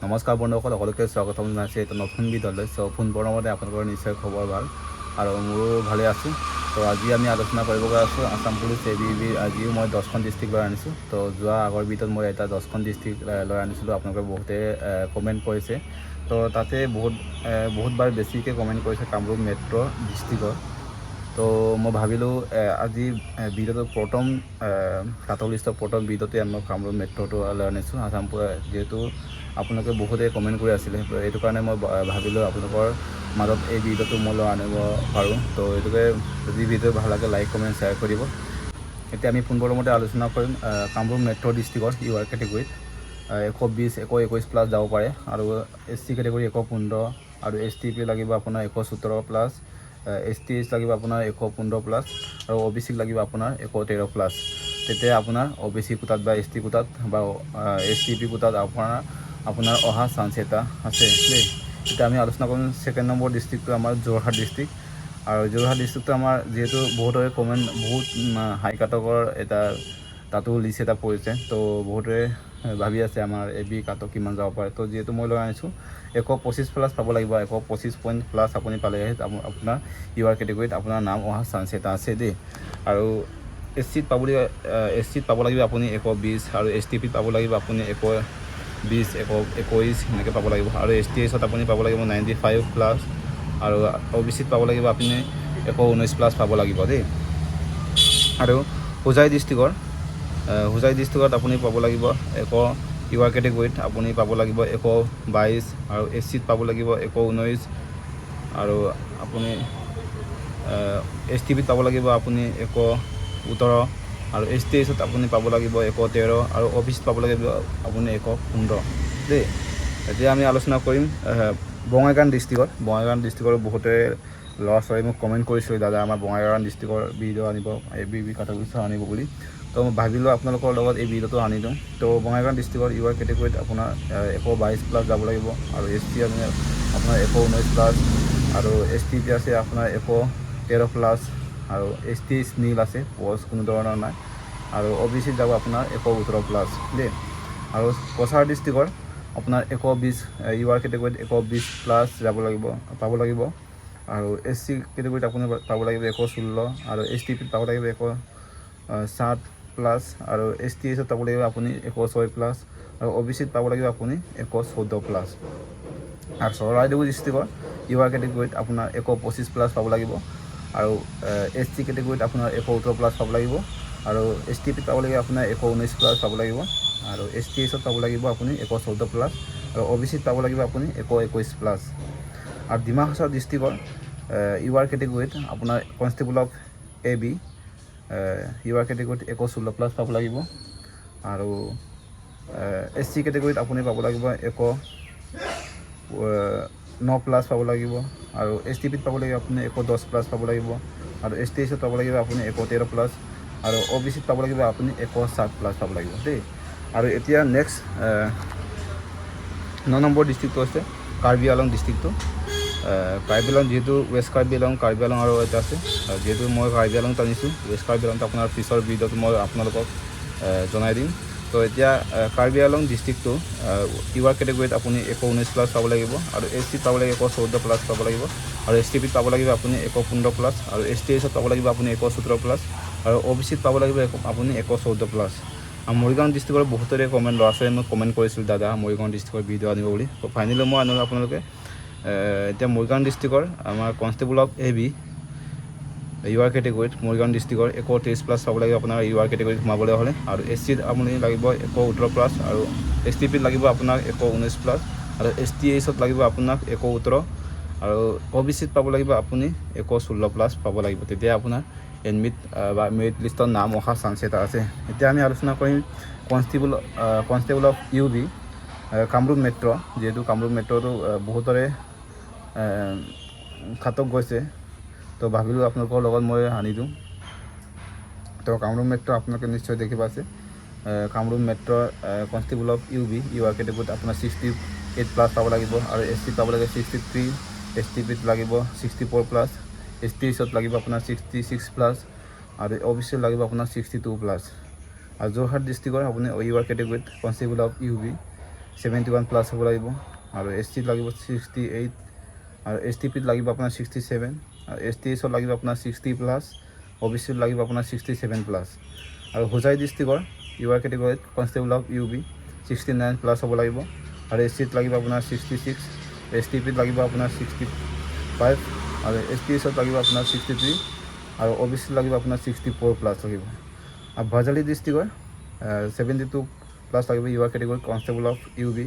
নমস্কাৰ বন্ধুসকল, সকলোকে স্বাগতম জনাইছোঁ এটা নতুন ভিডিঅ'লৈ। পোনপ্ৰথমতে আপোনালোকৰ নিশ্চয় খবৰ ভাল আৰু মোৰো ভালে আছোঁ। তো আজি আমি আলোচনা কৰিব গৈ আছোঁ আসাম পুলিচ ABBৰ। আজিও মই 10খন ডিষ্ট্ৰিক্ট লৈ আনিছোঁ। তো যোৱা আগৰ ভিডিঅ'ত মই এটা 10খন ডিষ্ট্ৰিক্ট লৈ আনিছিলোঁ। আপোনালোকে বহুতে কমেণ্ট কৰিছে। তো তাতে বহুতবাৰ বেছিকৈ কমেণ্ট কৰিছে কামৰূপ মেট্ৰ' ডিষ্ট্ৰিক্টৰ। তো মই ভাবিলোঁ আজি ভিডিঅ'টো প্ৰথম কাটৰ লিষ্টৰ প্ৰথম ভিডিঅ'তে মই কামৰূপ মেট্ৰ'টো লৈ আনিছোঁ আসাম যিহেতু আপোনালোকে বহুতে কমেণ্ট কৰি আছিলে। এইটো কাৰণে মই ভাবিলোঁ আপোনালোকৰ মাজত এই ভিডিঅ'টো মই লৈ আনিব পাৰোঁ। তো এইটোকে যদি ভিডিঅ' ভাল লাগে লাইক কমেণ্ট শ্বেয়াৰ কৰিব। এতিয়া আমি পোনপ্ৰথমতে আলোচনা কৰিম কামৰূপ মেট্ৰ' ডিষ্ট্ৰিক্টৰ UR কেটেগৰীত 120, 121 প্লাছ যাব পাৰে আৰু SC কেটেগৰী 115 আৰু STP লাগিব আপোনাৰ 117 প্লাছ, STH লাগিব আপোনাৰ 115 প্লাছ আৰু OBC লাগিব আপোনাৰ 113 প্লাছ। তেতিয়া আপোনাৰ OBC কোটাত বা ST কোটাত বা STP কোটাত আপোনাৰ অহা চান্স এটা আছে দেই। এতিয়া আমি আলোচনা কৰিম ছেকেণ্ড নম্বৰ ডিষ্ট্ৰিক্টটো আমাৰ যোৰহাট ডিষ্ট্ৰিক্ট। আৰু যোৰহাট ডিষ্ট্ৰিক্টটো আমাৰ যিহেতু বহুতৰে কমেণ্ট বহুত হাই কাটকৰ এটা তাতো লিষ্ট এটা পৰিছে। তো বহুতৰে ভাবি আছে আমাৰ AB কাটক কিমান যাব পাৰে। তো যিহেতু মই লৈ আনিছোঁ 125 প্লাছ পাব লাগিব। 125 পইণ্ট প্লাছ আপুনি পালেহে আপোনাৰ UR কেটেগৰীত আপোনাৰ নাম অহা চান্স এটা আছে দেই। আৰু SCত পাব লাগিব আপুনি 120 আৰু STPত পাব লাগিব আপুনি 120, 121 এনেকৈ পাব লাগিব। আৰু STHত আপুনি পাব লাগিব 95 প্লাছ আৰু OBCত পাব লাগিব আপুনি 119 প্লাছ পাব লাগিব দেই। আৰু হোজাই ডিষ্ট্ৰিক্টত আপুনি পাব লাগিব UR কেটেগৰীত আপুনি পাব লাগিব 122 আৰু SCত পাব লাগিব 119 আৰু আপুনি STPত পাব লাগিব আপুনি 117 আৰু STHত আপুনি পাব লাগিব 113 আৰু OBCত পাব লাগিব আপুনি 115 দেই। এতিয়া আমি আলোচনা কৰিম বঙাইগাঁও ডিষ্ট্ৰিক্টৰ বহুতে ল'ৰা ছোৱালী মোক কমেণ্ট কৰিছিলোঁ দাদা আমাৰ বঙাইগাঁও ডিষ্ট্ৰিক্টৰ ভিডিঅ' আনিব ABB কাটৰ লিষ্ট আনিব বুলি। তো মই ভাবিলোঁ আপোনালোকৰ লগত এই ভিডিঅ'টো আনি দিওঁ। তো বঙাইগাঁও ডিষ্ট্ৰিক্টৰ UR কেটেগৰীত আপোনাৰ 122 প্লাছ যাব লাগিব আৰু ST আপোনাৰ 119 প্লাছ আৰু STP আছে আপোনাৰ 113 প্লাছ আৰু STH নীল আছে, পষ্ট কোনো ধৰণৰ নাই আৰু OBCত যাব আপোনাৰ 117 প্লাছ দেই। আৰু কছাৰ ডিষ্ট্ৰিক্টৰ আপোনাৰ 120 UR কেটেগৰীত 120 প্লাছ পাব লাগিব আৰু SC কেটেগৰীত আপুনি পাব লাগিব 116 আৰু STPত পাব লাগিব 107 প্লাছ আৰু STHত পাব লাগিব আপুনি 106 প্লাছ আৰু OBCত পাব লাগিব আপুনি 114 প্লাছ। আৰু চৰাইদেউ ডিষ্ট্ৰিক্টৰ UR কেটেগৰীত আপোনাৰ 125 প্লাছ পাব লাগিব আৰু SC কেটেগৰীত আপোনাৰ 118 প্লাছ পাব লাগিব আৰু STPত পাব লাগিব আপোনাৰ 119 প্লাছ পাব লাগিব আৰু STHত পাব লাগিব আপুনি 114 প্লাছ আৰু OBCত পাব লাগিব আপুনি 121 প্লাছ। আৰু ডিমা হাছাও ডিষ্ট্ৰিক্টৰ UR কেটেগৰীত আপোনাৰ constable of AB UR কেটেগৰীত 116 plus পাব লাগিব আৰু SC কেটেগৰীত আপুনি পাব লাগিব 109 প্লাছ পাব লাগিব আৰু STPত পাব লাগিব আপুনি 110 প্লাছ পাব লাগিব আৰু STHত পাব লাগিব আপুনি 113 প্লাছ আৰু OBCত পাব লাগিব আপুনি 107 প্লাছ পাব লাগিব দেই। আৰু এতিয়া নেক্সট 9 নম্বৰ ডিষ্ট্ৰিক্টটো আছে কাৰ্বি আংলং ডিষ্ট্ৰিক্টটো। কাৰ্বি আংলং যিহেতু ৱেষ্ট কাৰ্বি আংলং আৰু এটা আছে। যিহেতু মই কাৰ্বি আংলংত আনিছোঁ, ৱেষ্ট কাৰ্বি আংলংত আপোনাৰ পিছৰ ভিডিঅ'টো মই আপোনালোকক জনাই দিম। তো এতিয়া কাৰ্বি আংলং ডিষ্ট্ৰিক্টটো UR কেটেগৰীত আপুনি 119 প্লাছ পাব লাগিব আৰু SCত পাব লাগিব 114 প্লাছ পাব লাগিব আৰু STPত পাব লাগিব আপুনি 115 প্লাছ আৰু STHত পাব লাগিব আপুনি 117 প্লাছ আৰু OBCত পাব লাগিব আপুনি 114 প্লাছ। আৰু মৰিগাঁও ডিষ্ট্ৰিক্টৰ বহুতৰে ল'ৰা ছোৱালীয়ে মোক কমেণ্ট কৰিছিল দাদা মৰিগাঁও ডিষ্ট্ৰিক্টৰ ভিডিঅ' আনিব বুলি। তো ফাইনেলি মই আনিলোঁ আপোনালোকে এতিয়া মৰিগাঁও ডিষ্ট্ৰিক্টৰ আমাৰ কনষ্টেবল অফ AB UR কেটেগৰীত মৰিগাঁও ডিষ্ট্ৰিক্টৰ 123 প্লাছ পাব লাগিব আপোনাৰ UR কেটেগৰীত সোমাবলৈ হ'লে আৰু SCত আপুনি লাগিব 118 প্লাছ আৰু STPত লাগিব আপোনাক 119 প্লাছ আৰু STHত লাগিব আপোনাক 117 আৰু OBCত পাব লাগিব আপুনি 116 প্লাছ পাব লাগিব। তেতিয়া আপোনাৰ এডমিট বা মেৰিট লিষ্টৰ নাম অহা চান্স এটা আছে। এতিয়া আমি আলোচনা কৰিম constable of UB Kamrup metro'. যিহেতু কামৰূপ মেট্ৰ'টো বহুতৰে খাটক গৈছে, তো ভাবিলোঁ আপোনালোকৰ লগত মই আনি দিওঁ। তো কামৰূপ মেট্ৰ' আপোনালোকে নিশ্চয় দেখি পাইছে। Kamrup metro' constable of UR কেটেগৰীত আপোনাৰ 68 প্লাছ পাব লাগিব আৰু SCত পাব লাগিব 63, STPত লাগিব 64 প্লাছ, STHত লাগিব আপোনাৰ 66 প্লাছ আৰু OBCত লাগিব আপোনাৰ 62 প্লাছ। আৰু যোৰহাট ডিষ্ট্ৰিক্টৰ আপুনি UR কেটেগৰীত কনষ্টেবল অফ UB 71 প্লাছ হ'ব লাগিব আৰু SC লাগিব 68 আৰু STPত লাগিব আপোনাৰ 67 আৰু STSত লাগিব আপোনাৰ 60 প্লাছ OBCত লাগিব আপোনাৰ 67 প্লাছ আৰু হোজাই ডিষ্ট্ৰিক্টৰ UR কেটেগৰীত কনষ্টেবল অফ UB 69 প্লাছ হ'ব লাগিব আৰু SCত লাগিব আপোনাৰ 66 STPত লাগিব আপোনাৰ 65 আৰু STSত লাগিব আপোনাৰ 63 আৰু OBCত লাগিব আপোনাৰ 64 প্লাছ লাগিব আৰু ভাজালি ডিষ্ট্ৰিক্টৰ 72 প্লাছ লাগিব UR কেটেগৰীত কনষ্টেবল অফ UB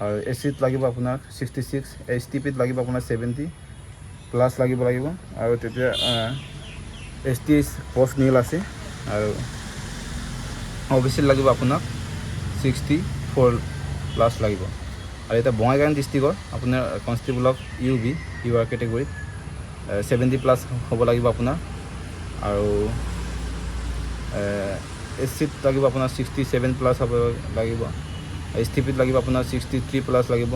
আৰু SCত লাগিব আপোনাৰ 66 STPত লাগিব আপোনাৰ 70 প্লাছ লাগিব আৰু তেতিয়া STS পোষ্ট নীল আছে আৰু OBCত লাগিব আপোনাক 64 প্লাছ লাগিব আৰু এটা বঙাইগাঁও ডিষ্ট্ৰিক্টৰ আপোনাৰ constable of UB UR কেটেগৰীত 70 plus হ'ব লাগিব আপোনাৰ আৰু SCত লাগিব আপোনাৰ 67 প্লাছ হ'ব লাগিব STPত লাগিব আপোনাৰ 63 প্লাছ লাগিব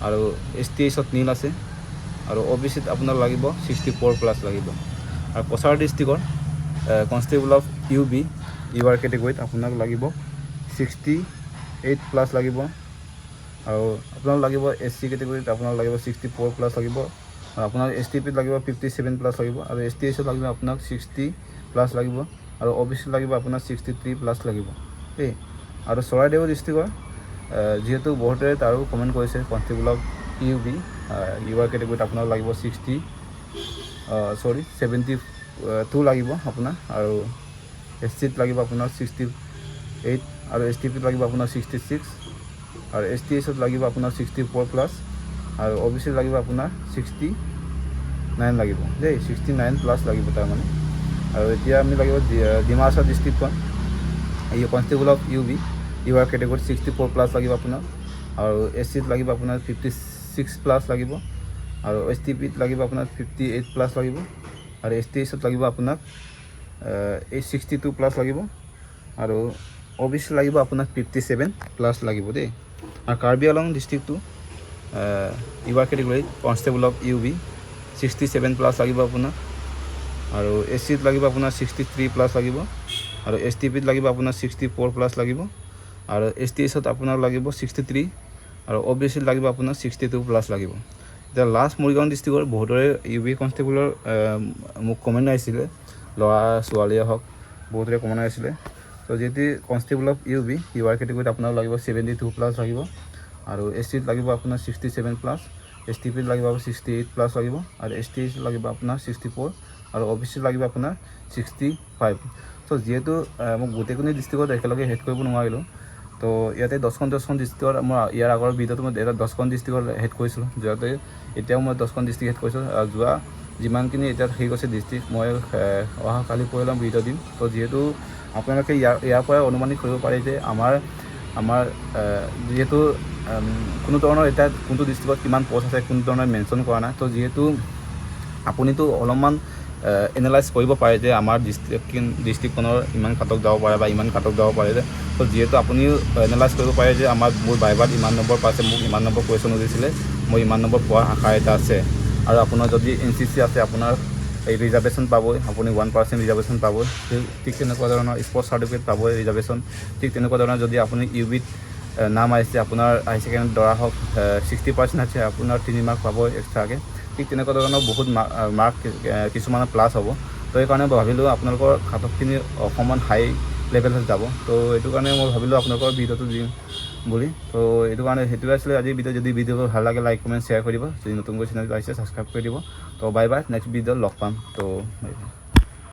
আৰু STSত নীল আছে আৰু OBCত আপোনাৰ লাগিব 64 প্লাছ লাগিব আৰু কছাৰ ডিষ্ট্ৰিক্টৰ কনষ্টেবল অফ UB UR কেটেগৰীত আপোনাক লাগিব 68 প্লাছ লাগিব আৰু আপোনাক লাগিব SC কেটেগৰীত আপোনাক লাগিব 64 প্লাছ লাগিব আৰু আপোনাক STPত লাগিব 57 প্লাছ লাগিব আৰু STSত লাগিব আপোনাক 60 প্লাছ লাগিব আৰু OBCত লাগিব আপোনাৰ 63 প্লাছ লাগিব দেই আৰু চৰাইদেউ ডিষ্ট্ৰিক্টৰ যেহেতু বহুতে তাৰো কমেণ্ট কৰিছে কনষ্টেবল অফ UB UR কেটেগৰীত আপোনাক লাগিব 72 লাগিব আপোনাৰ আৰু SCত লাগিব আপোনাৰ 68 আৰু STPত লাগিব আপোনাৰ 66 আৰু STSত লাগিব আপোনাৰ 64 প্লাছ আৰু OBCত লাগিব আপোনাৰ 69 লাগিব দেই 69 প্লাছ লাগিব তাৰমানে আৰু এতিয়া আমি লাগিব ডিমাচা ডিষ্ট্ৰিক্টখন এই constable of UB UR কেটেগৰীত 64 plus লাগিব আপোনাক আৰু SCত লাগিব আপোনাৰ 56 প্লাছ লাগিব আৰু STPত লাগিব আপোনাৰ 58 প্লাছ লাগিব আৰু STSত লাগিব আপোনাক 62 প্লাছ লাগিব আৰু OBCত লাগিব আপোনাক 57 প্লাছ লাগিব দেই আৰু কাৰ্বি আংলং ডিষ্ট্ৰিক্টটো UR কেটেগৰীত কনষ্টেবল অফ UB 67 প্লাছ লাগিব আপোনাক আৰু SCত লাগিব আপোনাৰ 63 প্লাছ লাগিব আৰু STPত লাগিব আপোনাৰ 64 প্লাছ লাগিব আৰু STSত আপোনাৰ লাগিব 63 আৰু OBCত লাগিব আপোনাৰ 62 প্লাছ লাগিব এতিয়া লাষ্ট মৰিগাঁও ডিষ্ট্ৰিক্টৰ বহুতৰে UB কনষ্টেবলৰ মোক কমেণ্ট আহিছিলে ল'ৰা ছোৱালীয়ে হওক বহুতৰে কমেণ্ট আহিছিলে তো যিহেতু কনষ্টেবল অফ UB UR কেটেগৰীত আপোনাৰ লাগিব 72 প্লাছ লাগিব আৰু SCত লাগিব আপোনাৰ 67 প্লাছ STPত লাগিব 68 প্লাছ লাগিব আৰু STSত লাগিব আপোনাৰ 64 আৰু OBCত লাগিব আপোনাৰ 65 তো যেহেতু মোক গোটেইখিনি ডিষ্ট্ৰিক্টত একেলগে হেড কৰিব নোৱাৰিলোঁ তো ইয়াতে 10খন ডিষ্ট্ৰিক্টৰ মই ইয়াৰ আগৰ ভিডিঅ'টো মই 10খন ডিষ্ট্ৰিক্টৰ হেড কৰিছিলোঁ যাতে এতিয়াও মই 10খন ডিষ্ট্ৰিক্ট হেড কৰিছোঁ আৰু যোৱা যিমানখিনি এতিয়া হেৰি গৈছে ডিষ্ট্ৰিক্ট মই অহা কালি পৰিলে ভিডিঅ' দিম তো যিহেতু আপোনালোকে ইয়াৰ পৰা অনুমানিত কৰিব পাৰে যে আমাৰ যিহেতু কোনো ধৰণৰ এতিয়া কোনটো ডিষ্ট্ৰিক্টত কিমান পষ্ট আছে কোনো ধৰণৰ মেনশ্যন কৰা নাই তো যিহেতু আপুনিতো অলপমান এনালাইজ কৰিব পাৰে যে আমাৰ ডিষ্ট্ৰিক্টখনৰ ইমান কাটক যাব পাৰে বা ইমান কাটক যাব পাৰে যে তো যিহেতু আপুনিও এনালাইজ কৰিব পাৰে যে মোৰ বাইবাত ইমান নম্বৰ পাইছে মোক ইমান নম্বৰ কুৱেশ্যন সুধিছিলে মই ইমান নম্বৰ পোৱাৰ আশা এটা আছে আৰু আপোনাৰ যদি NCC আছে আপোনাৰ এই ৰিজাৰ্ভেশ্যন পাবই আপুনি 1% ৰিজাৰ্ভেশ্যন পাবই ঠিক তেনেকুৱা ধৰণৰ স্পৰ্টছ চাৰ্টিফিকেট পাবই ৰিজাৰ্ভেশ্যন ঠিক তেনেকুৱা ধৰণৰ যদি আপুনি UBত নাম আহিছে আপোনাৰ হাই ছেকেণ্ডেৰী ধৰা হওক 60% আছে আপোনাৰ 3 মাৰ্ক পাবই এক্সট্ৰাকৈ ঠিক তেনেকুৱা ধৰণৰ বহুত মাৰ্ক কিছুমানৰ প্লাছ হ'ব তো সেইকাৰণে ভাবিলোঁ আপোনালোকৰ কাটঅফখিনি অকণমান হাই লেভেলত যাব তো এইটো কাৰণে মই ভাবিলোঁ আপোনালোকৰ ভিডিঅ'টো দিম বুলি তো এইটো কাৰণে সেইটোৱে আছিলে আজি ভিডিঅ' যদি ভিডিঅ'টো ভাল লাগে লাইক কমেণ্ট শ্বেয়াৰ কৰিব যদি নতুনকৈ চেনেলটো আহিছে ছাবস্ক্ৰাইব কৰি দিব তো বাই বাই নেক্সট ভিডিঅ'ত লগ পাম তো